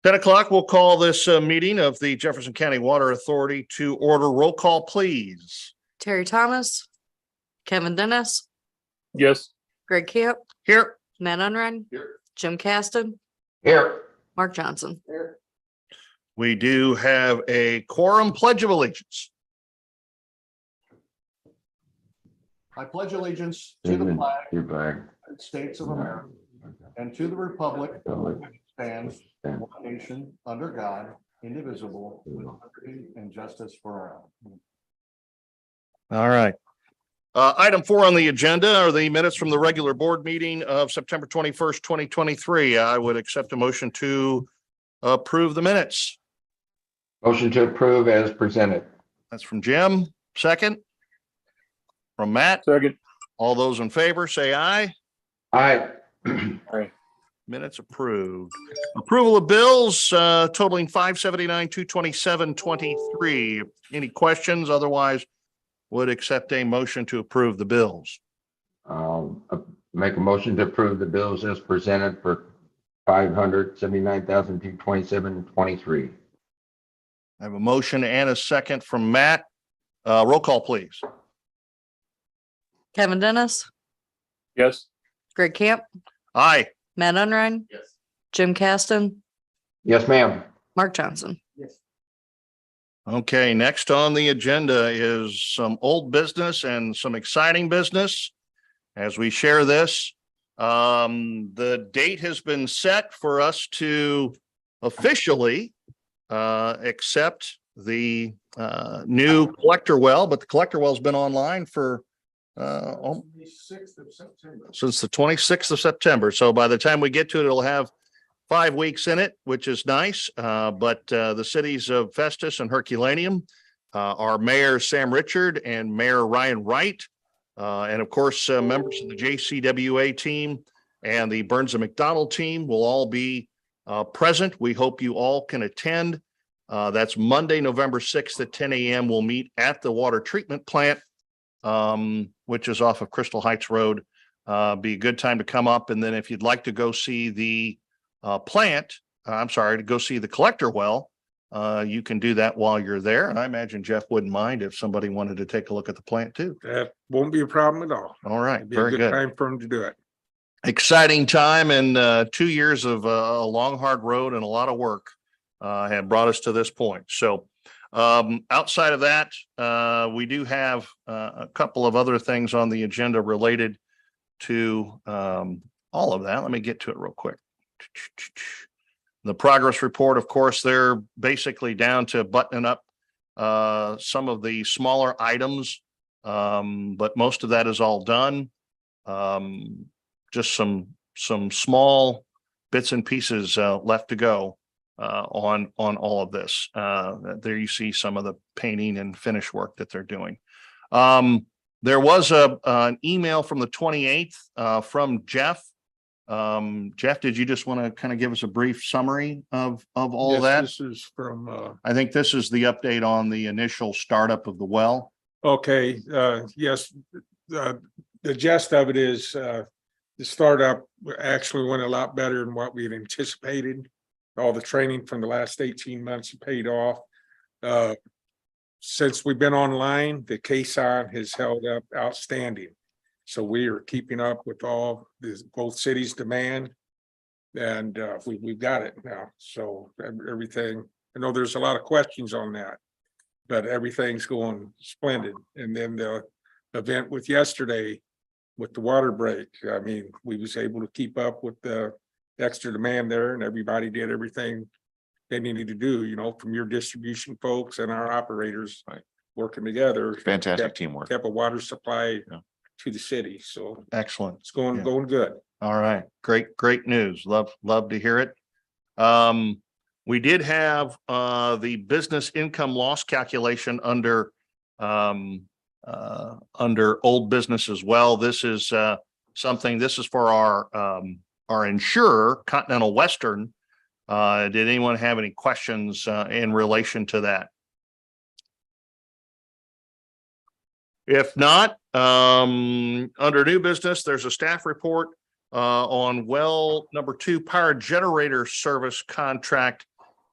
10 o'clock, we'll call this meeting of the Jefferson County Water Authority to order. Roll call, please. Terry Thomas, Kevin Dennis, Yes. Greg Camp, Here. Matt Unrein, Here. Jim Caston, Here. Mark Johnson. We do have a quorum. Pledge of allegiance. I pledge allegiance to the flag of the United States of America and to the republic which stands one nation under God, indivisible, with liberty and justice for all. All right. Item 4 on the agenda are the minutes from the regular board meeting of September 21st, 2023. I would accept a motion to approve the minutes. Motion to approve as presented. That's from Jim. Second. From Matt. Second. All those in favor, say aye. Aye. Minutes approved. Approval of bills totaling $579,227.23. Any questions? Otherwise, would accept a motion to approve the bills. Make a motion to approve the bills as presented for $579,227.23. I have a motion and a second from Matt. Roll call, please. Kevin Dennis, Yes. Greg Camp, Aye. Matt Unrein, Yes. Jim Caston, Yes, ma'am. Mark Johnson. Okay, next on the agenda is some old business and some exciting business. As we share this, the date has been set for us to officially accept the new collector well, but the collector well has been online for since the 26th of September. So by the time we get to it, it'll have 5 weeks in it, which is nice. But the cities of Festus and Herculaneum, our mayor, Sam Richard, and Mayor Ryan Wright, and of course, members of the JCWA team and the Burns and McDonald team will all be present. We hope you all can attend. That's Monday, November 6th at 10 a.m. We'll meet at the water treatment plant, which is off of Crystal Heights Road. Be a good time to come up. And then if you'd like to go see the to go see the collector well, you can do that while you're there. And I imagine Jeff wouldn't mind if somebody wanted to take a look at the plant too. That won't be a problem at all. All right, It'd be very a good. time for them to do it. Exciting time, and 2 years of a long, hard road and a lot of work have brought us to this point. So outside of that, we do have a couple of other things on the agenda related to all of that. Let me get to it real quick. The progress report, of course, they're basically down to buttoning up some of the smaller items, but most of that is all done. Just some small bits and pieces left to go on all of this. There you see some of the painting and finish work that they're doing. There was an email from the 28th from Jeff. Jeff, did you just want to kind of give us a brief summary of all Yes, that? This is from, I think this is the update on the initial startup of the well. okay, yes, the gist of it is, the startup actually went a lot better than what we had anticipated. All the training from the last 18 months paid off. Since we've been online, the caisson has held up outstanding. So we are keeping up with all both cities' demand, and we've got it now. So everything, I know there's a lot of questions on that, but everything's going splendid. And then the event with yesterday with the water break, I mean, we was able to keep up with the extra demand there, and everybody did everything they needed to do, you know, from your distribution folks and our operators working together. Fantastic teamwork. Kept a water supply to the city. So Excellent. it's going good. All right. Great news. Love to hear it. We did have the business income loss calculation under old business as well. This is something, this is for our insurer, Continental Western. Did anyone have any questions in relation to that? If not, under new business, there's a staff report on well number 2 power generator service contract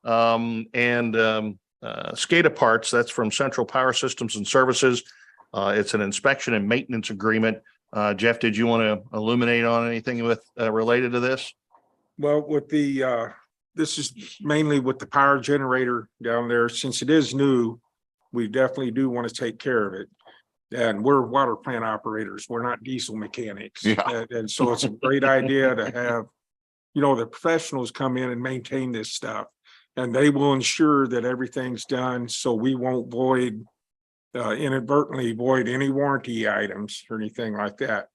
SCADA parts, that's from Central Power Systems and Services. It's an inspection and maintenance agreement. Jeff, did you want to illuminate on anything with related to this? Well, with the, this is mainly with the power generator down there. Since it is new, we definitely do want to take care of it. And we're water plant operators. We're not diesel mechanics. Yeah. And so it's a great idea to have, you know, the professionals come in and maintain this stuff. And they will ensure that everything's done so we won't inadvertently void any warranty items or anything like that.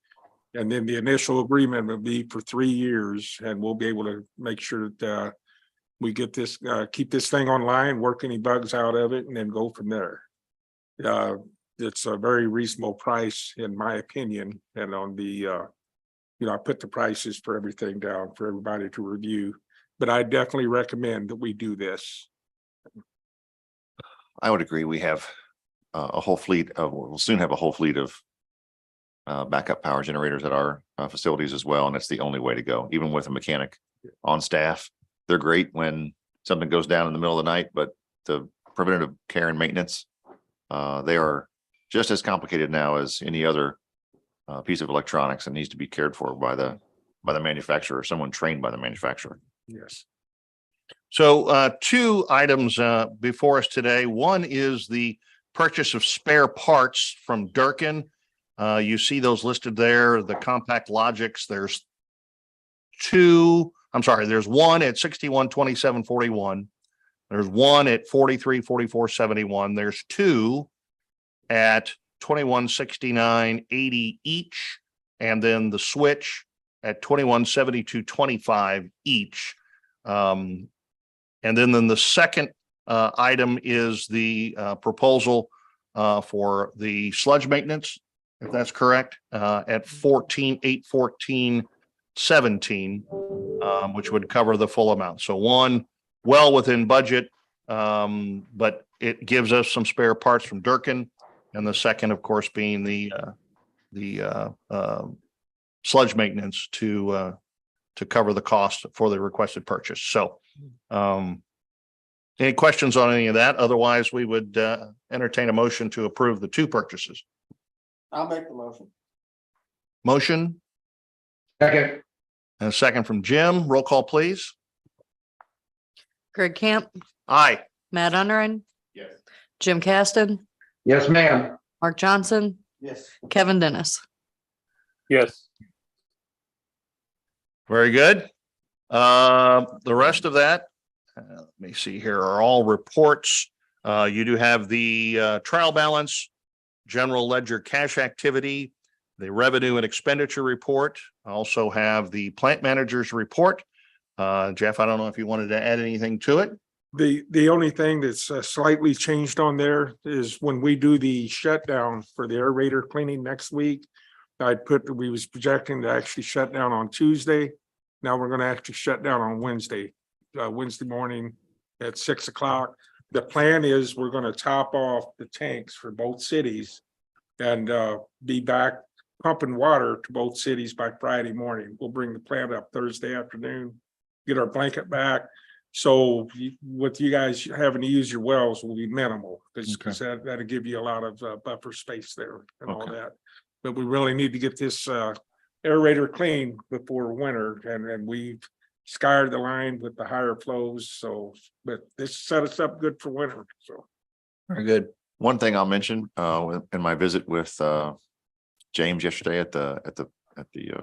And then the initial agreement will be for 3 years, and we'll be able to make sure that we get this, keep this thing online, work any bugs out of it, and then go from there. It's a very reasonable price, in my opinion, and on the, you know, I put the prices for everything down for everybody to review, but I definitely recommend that we do this. I would agree. We have a whole fleet of, we'll soon have a whole fleet of backup power generators at our facilities as well. And it's the only way to go, even with a mechanic on staff. They're great when something goes down in the middle of the night, but the preventative care and maintenance, they are just as complicated now as any other piece of electronics that needs to be cared for by the manufacturer, someone trained by the manufacturer. Yes. So 2 items before us today. One is the purchase of spare parts from Durkin. You see those listed there, the compact logics. There's 1 at 612741. There's 1 at 434471. There's 2 at 216980 each, and then the switch at 217225 each. And then the second item is the proposal for the sludge maintenance, if that's correct, at 14,814.17, which would cover the full amount. So 1 well within budget, but it gives us some spare parts from Durkin, and the second, of course, being the sludge maintenance to cover the cost for the requested purchase. So any questions on any of that? Otherwise, we would entertain a motion to approve the 2 purchases. I'll make the motion. Motion Second. and a second from Jim. Roll call, please. Greg Camp, Aye. Matt Unrein, Yes. Jim Caston, Yes, ma'am. Mark Johnson, Yes. Kevin Dennis. Yes. Very good. The rest of that, let me see here, are all reports. You do have the trial balance, general ledger cash activity, the revenue and expenditure report. I also have the plant manager's report. Jeff, I don't know if you wanted to add anything to it. The only thing that's slightly changed on there is when we do the shutdown for the aerator cleaning next week, we was projecting to actually shut down on Tuesday. Now we're going to actually shut down on Wednesday morning at 6 o'clock. The plan is we're going to top off the tanks for both cities and be back pumping water to both cities by Friday morning. We'll bring the plant up Thursday afternoon, get our blanket back. So with you guys having to use your wells will be minimal because that'll give you a lot of buffer space there and all that. But we really need to get this aerator clean before winter, and we've scoured the line with the higher flows. So, but this set us up good for winter. So Very good. One thing I'll mention in my visit with James yesterday at the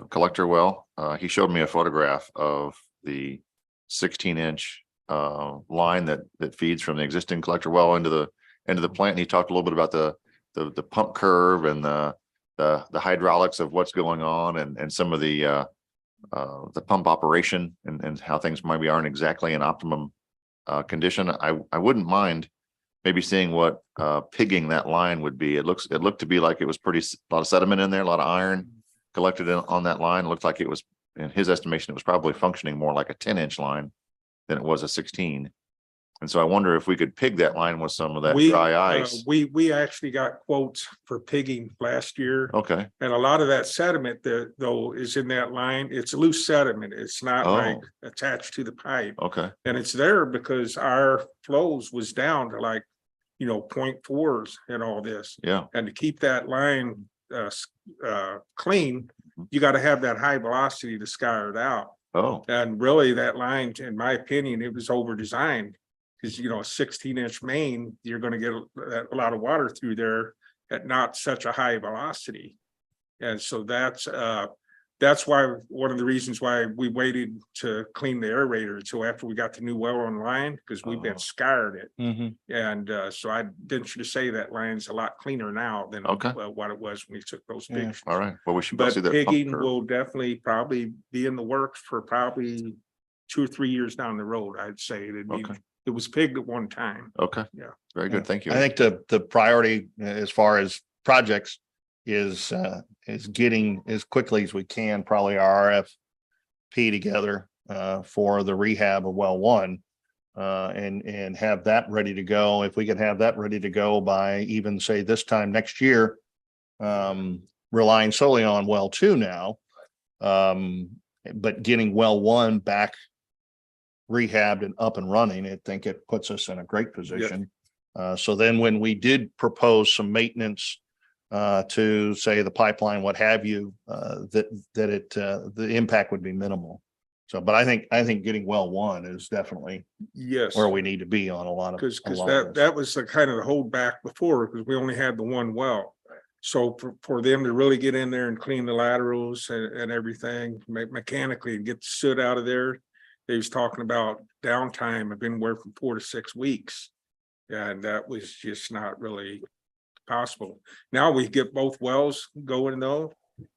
collector well, he showed me a photograph of the 16-inch line that feeds from the existing collector well into the plant. And he talked a little bit about the pump curve and the hydraulics of what's going on and some of the pump operation and how things maybe aren't exactly in optimum condition. I wouldn't mind maybe seeing what pigging that line would be. It looked to be like it was a lot of sediment in there, a lot of iron collected on that line. It looked like it was, in his estimation, it was probably functioning more like a 10-inch line than it was a 16. And so I wonder if we could pig that line with some of that We, dry ice. we actually got quotes for pigging last year. Okay, And a lot of that sediment that though is in that line, it's loose sediment. It's not like Oh. attached to the pipe. okay, And it's there because our flows was down to like, 0.4s and all this. yeah, And to keep that line clean, you got to have that high velocity to scour it out. oh, And really that line, in my opinion, it was over designed. Because, a 16-inch main, you're going to get a lot of water through there at not such a high velocity. And so that's why, one of the reasons why we waited to clean the aerator until after we got the new well online, because we've been Oh. scoured it. Mhm. And so I didn't to say that line's a lot cleaner now than Okay. what it was when we took those Yeah. pictures. all right. Well, we should go But see that. pump pigging curve. will definitely probably be in the works for probably 2 or 3 years down the road, I'd say. Okay. It was pigged at one time. Okay. Yeah. Very Yeah. good. Thank you. I think the priority as far as projects is getting as quickly as we can, probably our RFP together for the rehab of well one. And have that ready to go. If we could have that ready to go by even say this time next year, relying solely on well two now. But getting well one back rehabbed and up and running, I think it puts us in a great position. So then when we did propose some maintenance to say the pipeline, what have you, the impact would be minimal. So, but I think getting well one is definitely Yes. where we need to be on a lot of. Because a lot of this. that was the kind of the hold back before, because we only had the one well. So for them to really get in there and clean the laterals and everything mechanically and get the soot out of there, they was talking about downtime of anywhere from 4 to 6 weeks. And that was just not really possible. Now we get both wells going though.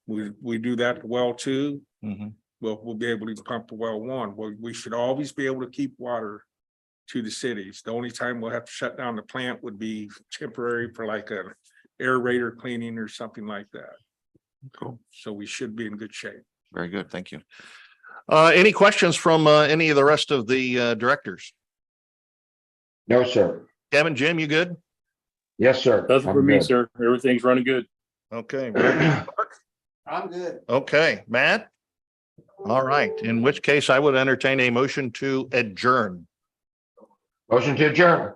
We do that to well two. Mhm. We'll be able to pump the well one. We should always be able to keep water to the cities. The only time we'll have to shut down the plant would be temporary for like a aerator cleaning or something like that. Cool. So we should be in good shape. Very good. Thank you. Any questions from any of the rest of the directors? No, sir. Kevin, Jim, you good? Yes, sir. Nothing I'm for me, good. sir. Everything's running good. Okay, very good. I'm good. Okay, Matt? All right, in which case I would entertain a motion to adjourn. Motion to adjourn.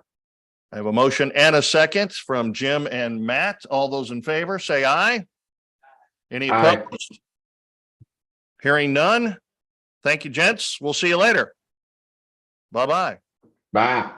I have a motion and a second from Jim and Matt. All those in favor, say aye. Any Aye. opposed? Hearing none. Thank you, gents. We'll see you later. Bye-bye. Bye.